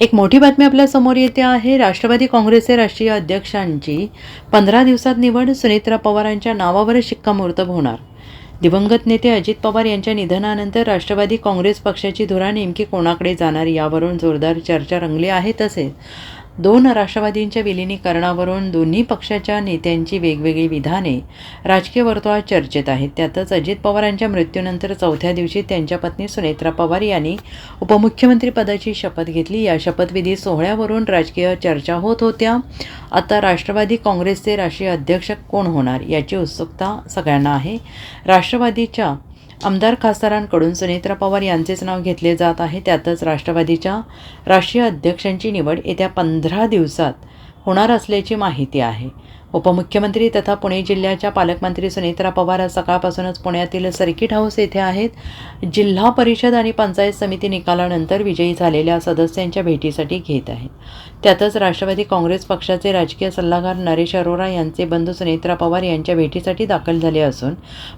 एक मोठी बातमी आपल्या समोर येते आहे. राष्ट्रवादी काँग्रेसचे राष्ट्रीय अध्यक्षांची 15 दिवसात निवड. सुनेत्रा पवारांच्या नावावर शिक्कामोर्तब होणार. दिवंगत नेते अजित पवार यांच्या निधनानंतर राष्ट्रवादी काँग्रेस पक्षाची धुरा नेमकी कोणाकडे जाणार यावरून जोरदार चर्चा रंगली आहे. तसेच दोन राष्ट्रवादींच्या विलिनीकरणावरून दोन्ही पक्षाच्या नेत्यांची वेगवेगळी विधाने राजकीय वर्तुळात चर्चेत आहेत. त्यातच अजित पवारांच्या मृत्यूनंतर चौथ्या दिवशी त्यांच्या पत्नी सुनेत्रा पवार यांनी उपमुख्यमंत्रीपदाची शपथ घेतली. या शपथविधी सोहळ्यावरून राजकीय चर्चा होत होत्या. आता राष्ट्रवादी काँग्रेसचे राष्ट्रीय अध्यक्ष कोण होणार याची उत्सुकता सगळ्यांना आहे. राष्ट्रवादीच्या आमदार खासदारांकडून सुनेत्रा पवार यांचेच नाव घेतले जात आहे. त्यातच राष्ट्रवादीच्या राष्ट्रीय अध्यक्षांची निवड येत्या 15 दिवसात होणार असल्याची माहिती आहे. उपमुख्यमंत्री तथा पुणे जिल्ह्याच्या पालकमंत्री सुनेत्रा पवार आज सकाळपासूनच पुण्यातील सर्किट हाऊस येथे आहेत. जिल्हा परिषद आणि पंचायत समिती निकालानंतर विजयी झालेल्या सदस्यांच्या भेटीसाठी घेत आहेत. त्यातच राष्ट्रवादी काँग्रेस पक्षाचे राजकीय सल्लागार नरेश अरोरा यांचे बंधू सुनेत्रा पवार यांच्या भेटीसाठी दाखल झाले असून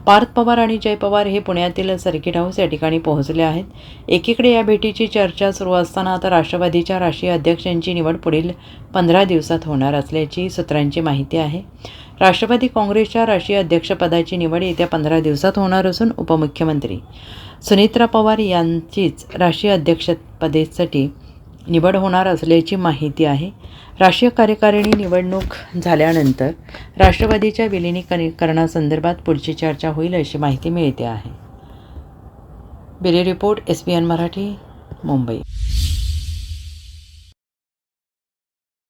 पार्थ पवार आणि जय पवार हे पुण्यातील सर्किट हाऊस या ठिकाणी पोहोचले आहेत. एकीकडे या भेटीची चर्चा सुरू असताना आता राष्ट्रवादीच्या राष्ट्रीय अध्यक्षांची निवड पुढील 15 दिवसात होणार असल्याची सूत्रांची माहिती आहे. राष्ट्रवादी काँग्रेसच्या राष्ट्रीय अध्यक्षपदाची निवड येत्या 15 दिवसात होणार असून उपमुख्यमंत्री सुनेत्रा पवार यांचीच राष्ट्रीय अध्यक्षपदासाठी निवड होणार असल्याची माहिती आहे. राष्ट्रीय कार्यकारिणी निवडणूक झाल्यानंतर राष्ट्रवादीच्या विलिनीकरणासंदर्भात पुढची चर्चा होईल अशी माहिती मिळते आहे. Bureau report SBN Marathi, Mumbai.